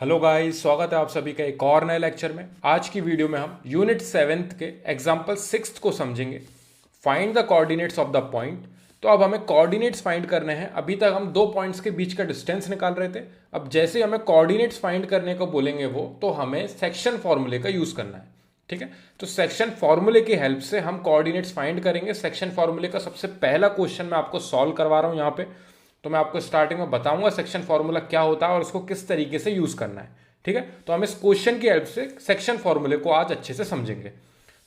Hello guys, स्वागत है आप सभी का एक और नए लेक्चर में। आज की वीडियो में हम यूनिट 7th के एग्जाम्पल 6th को समझेंगे। Find the coordinates of the point. तो अब हमें कोऑर्डिनेट्स फाइंड करने हैं। अभी तक हम दो पॉइंट्स के बीच का डिस्टेंस निकाल रहे थे। अब जैसे ही हमें कोऑर्डिनेट्स फाइंड करने को बोलेंगे तो हमें सेक्शन फॉर्मूले का यूज करना है। ठीक है, तो सेक्शन फॉर्मूले की हेल्प से हम कोऑर्डिनेट्स फाइंड करेंगे। सेक्शन फॉर्मूले का सबसे पहला क्वेश्चन मैं आपको सॉल्व करवा रहा हूं यहाँ पे। तो मैं आपको स्टार्टिंग में बताऊंगा सेक्शन फॉर्मूला क्या होता है और उसको किस तरीके से यूज करना है। ठीक है, तो हम इस क्वेश्चन की हेल्प से सेक्शन फॉर्मूले को आज अच्छे से समझेंगे।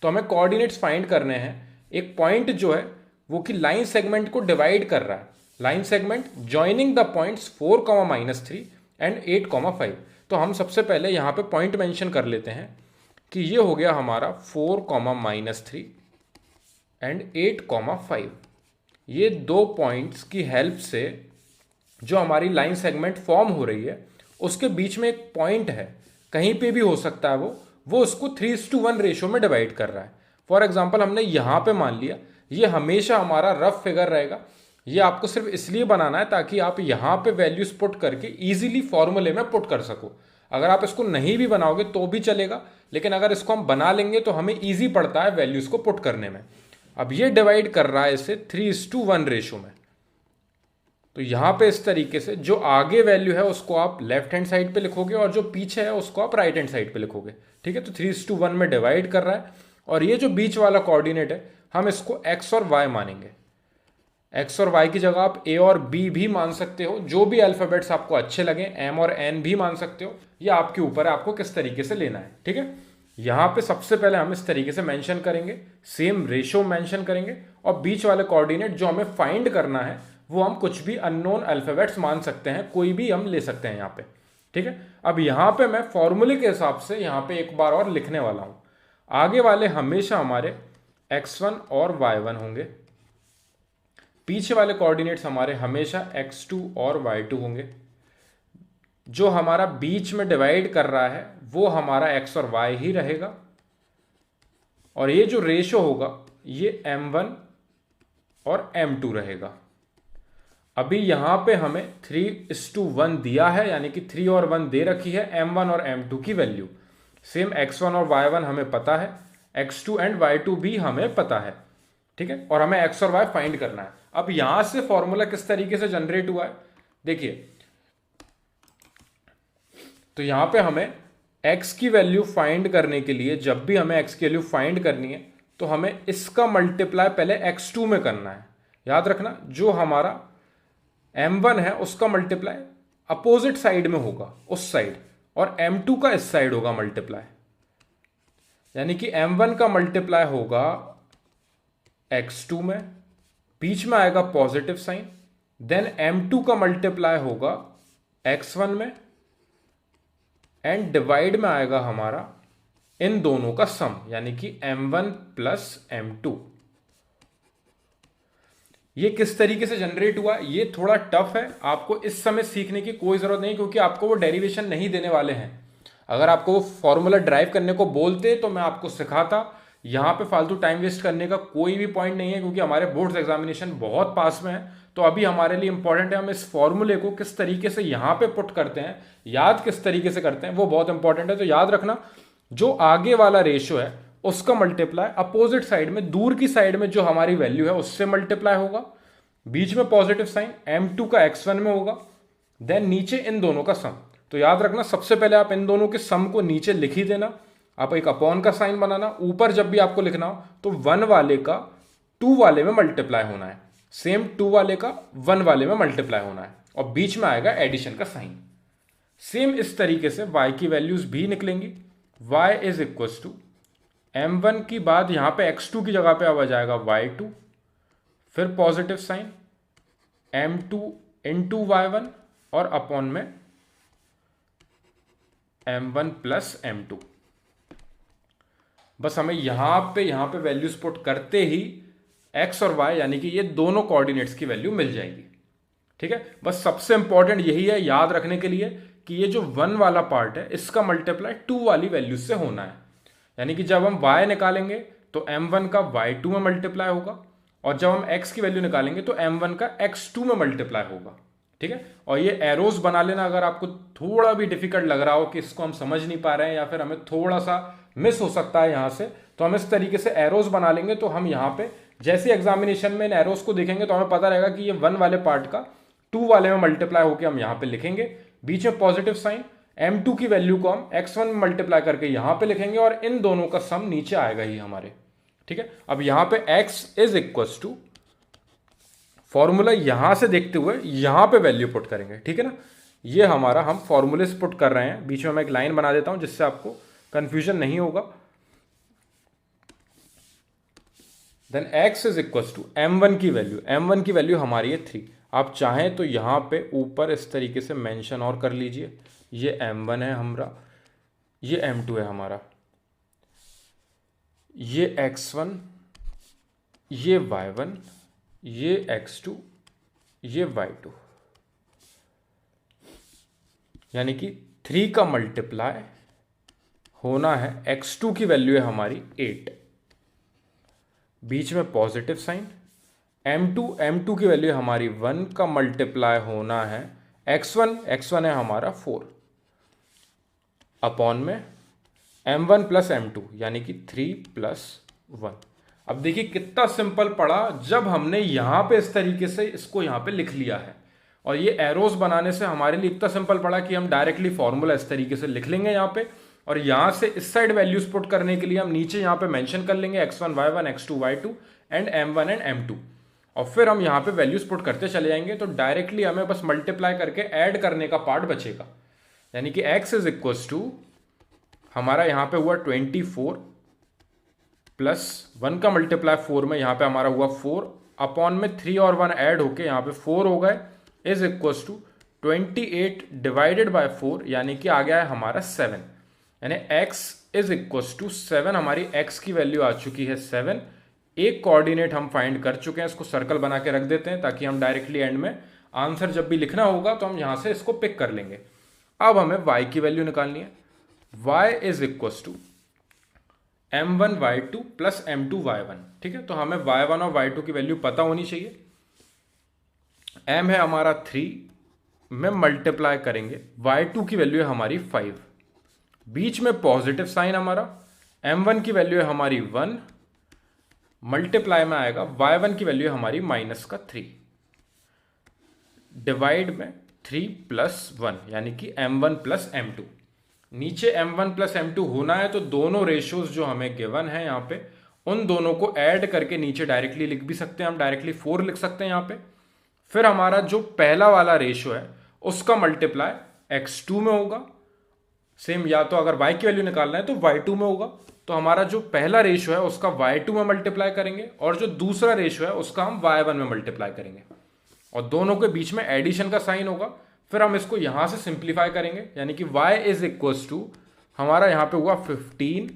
तो हमें कोऑर्डिनेट्स फाइंड करने हैं। एक पॉइंट जो है वो कि लाइन सेगमेंट को डिवाइड कर रहा है। Line segment joining the points 4, -3 and 8, 5। तो हम सबसे पहले यहाँ पे पॉइंट मेंशन कर लेते हैं कि ये हो गया हमारा 4, -3 एंड 8, 5। ये दो पॉइंट्स की हेल्प से जो हमारी लाइन सेगमेंट फॉर्म हो रही है उसके बीच में एक पॉइंट है, कहीं पे भी हो सकता है वो उसको 3:1 रेशो में डिवाइड कर रहा है। फॉर एग्जांपल हमने यहाँ पे मान लिया, ये हमेशा हमारा रफ फिगर रहेगा। ये आपको सिर्फ इसलिए बनाना है ताकि आप यहाँ पे वैल्यूज पुट करके इजीली फॉर्मूले में पुट कर सको। अगर आप इसको नहीं भी बनाओगे तो भी चलेगा, लेकिन अगर इसको हम बना लेंगे तो हमें ईजी पड़ता है वैल्यूज को पुट करने में। अब ये डिवाइड कर रहा है इसे 3:1 रेशो में। तो यहां पे इस तरीके से जो आगे वैल्यू है उसको आप लेफ्ट हैंड साइड पे लिखोगे और जो पीछे है उसको आप राइट हैंड साइड पे लिखोगे। ठीक है, तो 3:1 में डिवाइड कर रहा है। और ये जो बीच वाला कोऑर्डिनेट है हम इसको x और y मानेंगे। x और y की जगह आप a और b भी मान सकते हो, जो भी अल्फाबेट्स आपको अच्छे लगे। m और n भी मान सकते हो, ये आपके ऊपर है आपको किस तरीके से लेना है। ठीक है, यहां पे सबसे पहले हम इस तरीके से मेंशन करेंगे, सेम रेशो मेंशन करेंगे और बीच वाले कोऑर्डिनेट जो हमें फाइंड करना है वो हम कुछ भी अननोन अल्फाबेट्स मान सकते हैं, कोई भी हम ले सकते हैं यहाँ पे। ठीक है, अब यहाँ पे मैं फॉर्मूले के हिसाब से यहाँ पे एक बार और लिखने वाला हूँ। आगे वाले हमेशा हमारे x1 और y1 होंगे, पीछे वाले कोऑर्डिनेट्स हमारे हमेशा x2 और y2 होंगे। जो हमारा बीच में डिवाइड कर रहा है वो हमारा x और y ही रहेगा। और ये जो रेशो होगा ये m1 और m2 रहेगा। अभी यहां पे हमें 3:1 दिया है, यानी कि 3 और 1 दे रखी है m1 और m2 की वैल्यू। सेम x1 और y1 हमें पता है, x2 एंड y2 भी हमें पता है। ठीक है, और हमें x और y फाइंड करना है। अब यहां से फॉर्मूला किस तरीके से जनरेट हुआ है देखिए। तो यहां पे हमें x की वैल्यू फाइंड करने के लिए, जब भी हमें x की वैल्यू फाइंड करनी है तो हमें इसका मल्टीप्लाई पहले x2 में करना है। याद रखना, जो हमारा m1 है उसका मल्टीप्लाई अपोजिट साइड में होगा, उस साइड, और m2 का इस साइड होगा मल्टीप्लाई। यानी कि m1 का मल्टीप्लाई होगा x2 में, बीच में आएगा पॉजिटिव साइन। देन m2 का मल्टीप्लाई होगा x1 में एंड डिवाइड में आएगा हमारा इन दोनों का सम, यानी कि m1 प्लस m2। ये किस तरीके से जनरेट हुआ ये थोड़ा टफ है, आपको इस समय सीखने की कोई जरूरत नहीं, क्योंकि आपको वो डेरिवेशन नहीं देने वाले हैं। अगर आपको वो फॉर्मूला ड्राइव करने को बोलते तो मैं आपको सिखाता। यहाँ पे फालतू टाइम वेस्ट करने का कोई भी पॉइंट नहीं है, क्योंकि हमारे बोर्ड्स एग्जामिनेशन बहुत पास में है। तो अभी हमारे लिए इंपॉर्टेंट है हम इस फॉर्मूले को किस तरीके से यहाँ पे पुट करते हैं, याद किस तरीके से करते हैं, वो बहुत इंपॉर्टेंट है। तो याद रखना, जो आगे वाला रेशियो है उसका मल्टीप्लाई अपोजिट साइड में, दूर की साइड में जो हमारी वैल्यू है उससे मल्टीप्लाई होगा। बीच में पॉजिटिव साइन, m2 का x1 में होगा, देन नीचे इन दोनों का सम। तो याद रखना, सबसे पहले आप इन दोनों के सम को नीचे लिख ही देना। आप एक अपॉन का साइन बनाना, ऊपर जब भी आपको लिखना हो तो 1 वाले का 2 वाले में मल्टीप्लाई होना है, सेम 2 वाले का 1 वाले में मल्टीप्लाई होना है, और बीच में आएगा एडिशन का साइन। सेम इस तरीके से y की वैल्यूज भी निकलेंगी। y is equal to m1 की बाद यहां पे x2 की जगह पे अब आ जाएगा y2, फिर positive sign m2 into y1 और अपॉन में m1 प्लस m2। बस हमें यहां पे वैल्यूज पुट करते ही x और y, यानी कि ये दोनों कोऑर्डिनेट्स की वैल्यू मिल जाएगी। ठीक है, बस सबसे इंपॉर्टेंट यही है याद रखने के लिए कि ये जो 1 वाला पार्ट है इसका मल्टीप्लाई 2 वाली वैल्यू से होना है। यानी कि जब हम y निकालेंगे तो m1 का y2 में मल्टीप्लाई होगा, और जब हम x की वैल्यू निकालेंगे तो m1 का x2 में मल्टीप्लाई होगा। ठीक है। और ये एरोज बना लेना, अगर आपको थोड़ा भी डिफिकल्ट लग रहा हो कि इसको हम समझ नहीं पा रहे हैं या फिर हमें थोड़ा सा मिस हो सकता है यहाँ से, तो हम इस तरीके से एरोज बना लेंगे। तो हम यहाँ पे जैसे एग्जामिनेशन में इन एरोज को देखेंगे तो हमें पता रहेगा कि ये 1 वाले पार्ट का 2 वाले में मल्टीप्लाई होकर हम यहाँ पे लिखेंगे, बीच में पॉजिटिव साइन, m2 की वैल्यू को हम x1 में मल्टीप्लाई करके यहाँ पे लिखेंगे और इन दोनों का सम नीचे आएगा ही हमारे। ठीक है। अब यहाँ पे x is equal to, formula यहां से देखते हुए यहां पे वैल्यू पुट करेंगे। ठीक है ना, ये हमारा हम फॉर्मूले से पुट कर रहे हैं। बीच में मैं एक लाइन बना देता हूं जिससे आपको कंफ्यूजन नहीं होगा। Then x is equal to m1 की वैल्यू, m1 की वैल्यू हमारी है 3। आप चाहें तो यहां पे ऊपर इस तरीके से मेंशन और कर लीजिए, ये m1 है हमारा, ये m2 है हमारा, ये x1, ये y1, ये x2, ये y2, यानी कि 3 का मल्टीप्लाई होना है, x2 की वैल्यू है हमारी 8, बीच में पॉजिटिव साइन, m2 की वैल्यू हमारी 1 का मल्टीप्लाई होना है, x1 है हमारा 4, अपॉन में m1 प्लस m2 यानी कि 3 प्लस 1। अब देखिए कितना सिंपल पड़ा जब हमने यहां पे इस तरीके से इसको यहां पे लिख लिया है। और ये एरोस बनाने से हमारे लिए इतना सिंपल पड़ा कि हम डायरेक्टली फॉर्मूला इस तरीके से लिख लेंगे यहां पे, और यहां से इस साइड वैल्यूज पुट करने के लिए हम नीचे यहां पे मेंशन कर लेंगे x1 y1 x2 y2 and m1 and m2, और फिर हम यहां पे वैल्यूज पुट करते चले जाएंगे। तो डायरेक्टली हमें बस मल्टीप्लाई करके ऐड करने का पार्ट बचेगा, यानी कि x इज इक्वल टू हमारा यहां पे हुआ 24 प्लस 1 का मल्टीप्लाई 4 में यहाँ पे हमारा हुआ 4, अपॉन में 3 और 1 ऐड होके यहाँ पे 4 हो गए, is equal to 28 divided by 4, यानी कि आ गया है हमारा 7, यानी x इज इक्वल टू 7। हमारी x की वैल्यू आ चुकी है 7। एक कोऑर्डिनेट हम फाइंड कर चुके हैं, इसको सर्कल बना के रख देते हैं ताकि हम डायरेक्टली एंड में आंसर जब भी लिखना होगा तो हम यहाँ से इसको पिक कर लेंगे। अब हमें y की वैल्यू निकालनी है, y is equal to m1 y2 plus m2 y1। ठीक है, तो हमें y1 और y2 की वैल्यू पता होनी चाहिए। m है हमारा 3 में मल्टीप्लाई करेंगे, y2 की वैल्यू है हमारी 5, बीच में पॉजिटिव साइन हमारा, m1 की वैल्यू है हमारी 1, मल्टीप्लाई में आएगा y1 की वैल्यू है हमारी -3, डिवाइड में 3 प्लस 1 यानी कि m1 प्लस m2। नीचे m1 प्लस m2 होना है तो दोनों रेशियोज जो हमें गिवन है यहाँ पे उन दोनों को ऐड करके नीचे डायरेक्टली लिख भी सकते हैं, हम डायरेक्टली 4 लिख सकते हैं यहाँ पे। फिर हमारा जो पहला वाला रेशियो है उसका मल्टीप्लाई x2 में होगा, सेम, या तो अगर y की वैल्यू निकालना है तो y2 में होगा। तो हमारा जो पहला रेशियो है उसका y2 में मल्टीप्लाई करेंगे और जो दूसरा रेशियो है उसका हम y1 में मल्टीप्लाई करेंगे, और दोनों के बीच में एडिशन का साइन होगा। फिर हम इसको यहां से सिंप्लीफाई करेंगे, यानी कि y इज इक्वल टू हमारा यहां पे हुआ 15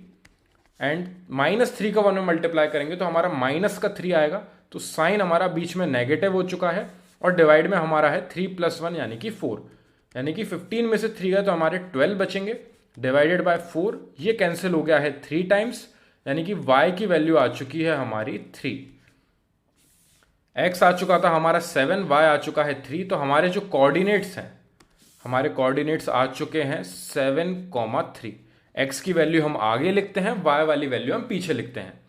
एंड -3 का 1 में मल्टीप्लाई करेंगे तो हमारा -3 आएगा, तो साइन हमारा बीच में नेगेटिव हो चुका है, और डिवाइड में हमारा है 3 प्लस 1 यानी कि 4, यानी कि 15 में से 3 गए तो हमारे 12 बचेंगे, डिवाइडेड बाय 4, ये कैंसिल हो गया है 3 टाइम्स, यानी कि y की वैल्यू आ चुकी है हमारी 3। x आ चुका था हमारा 7, y आ चुका है 3, तो हमारे जो कोऑर्डिनेट्स हैं, हमारे कोऑर्डिनेट्स आ चुके हैं 7,3। x की वैल्यू हम आगे लिखते हैं, y वाली वैल्यू हम पीछे लिखते हैं।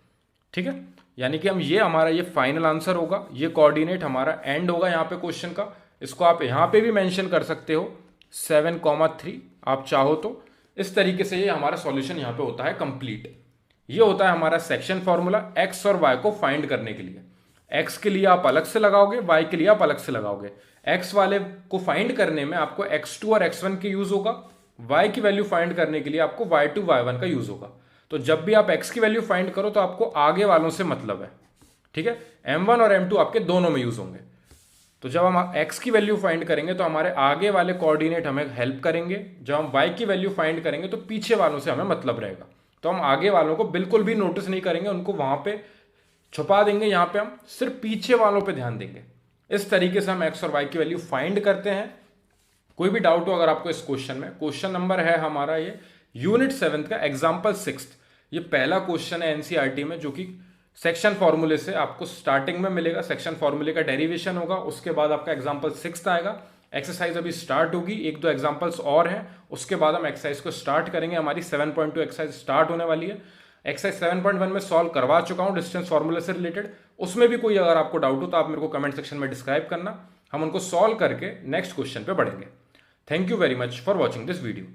ठीक है, यानी कि हम ये हमारा ये फाइनल आंसर होगा, ये कोऑर्डिनेट हमारा एंड होगा यहाँ पे क्वेश्चन का। इसको आप यहाँ पे भी मेंशन कर सकते हो 7,3 आप चाहो तो। इस तरीके से ये हमारा सॉल्यूशन यहाँ पे होता है कंप्लीट। ये होता है हमारा सेक्शन फॉर्मूला x और y को फाइंड करने के लिए। x के लिए आप अलग से लगाओगे, y के लिए आप अलग से लगाओगे। x वाले को फाइंड करने में आपको x2 और x1 के यूज होगा, y की वैल्यू फाइंड करने के लिए आपको y2 y1 का यूज होगा। तो जब भी आप x की वैल्यू फाइंड करो तो आपको आगे वालों से मतलब है। ठीक है, m1 और m2 आपके दोनों में यूज होंगे। तो जब हम x की वैल्यू फाइंड करेंगे तो हमारे आगे वाले कोऑर्डिनेट हमें हेल्प करेंगे, जब हम y की वैल्यू फाइंड करेंगे तो पीछे वालों से हमें मतलब रहेगा। तो हम आगे वालों को बिल्कुल भी नोटिस नहीं करेंगे, उनको वहां पे छुपा देंगे, यहाँ पे हम सिर्फ पीछे वालों पे ध्यान देंगे। इस तरीके से हम x और y की वैल्यू फाइंड करते हैं। कोई भी डाउट हो अगर आपको इस क्वेश्चन में, क्वेश्चन नंबर है हमारा ये यूनिट 7 का एग्जाम्पल 6। ये पहला क्वेश्चन है एनसीईआरटी में जो कि सेक्शन फॉर्मूले से आपको स्टार्टिंग में मिलेगा। सेक्शन फॉर्मूले का डेरिवेशन होगा, उसके बाद आपका एग्जाम्पल 6 आएगा, एक्सरसाइज अभी स्टार्ट होगी, एक दो एग्जांपल्स और हैं, उसके बाद हम एक्सरसाइज को स्टार्ट करेंगे। हमारी 7.2 एक्सरसाइज स्टार्ट होने वाली है। एक्सरसाइज 7.1 में सॉल्व करवा चुका हूं डिस्टेंस फार्मूला से रिलेटेड। उसमें भी कोई अगर आपको डाउट हो तो आप मेरे को कमेंट सेक्शन में डिस्क्राइब करना, हम उनको सॉल्व करके नेक्स्ट क्वेश्चन पे बढ़ेंगे। Thank you very much for watching this video.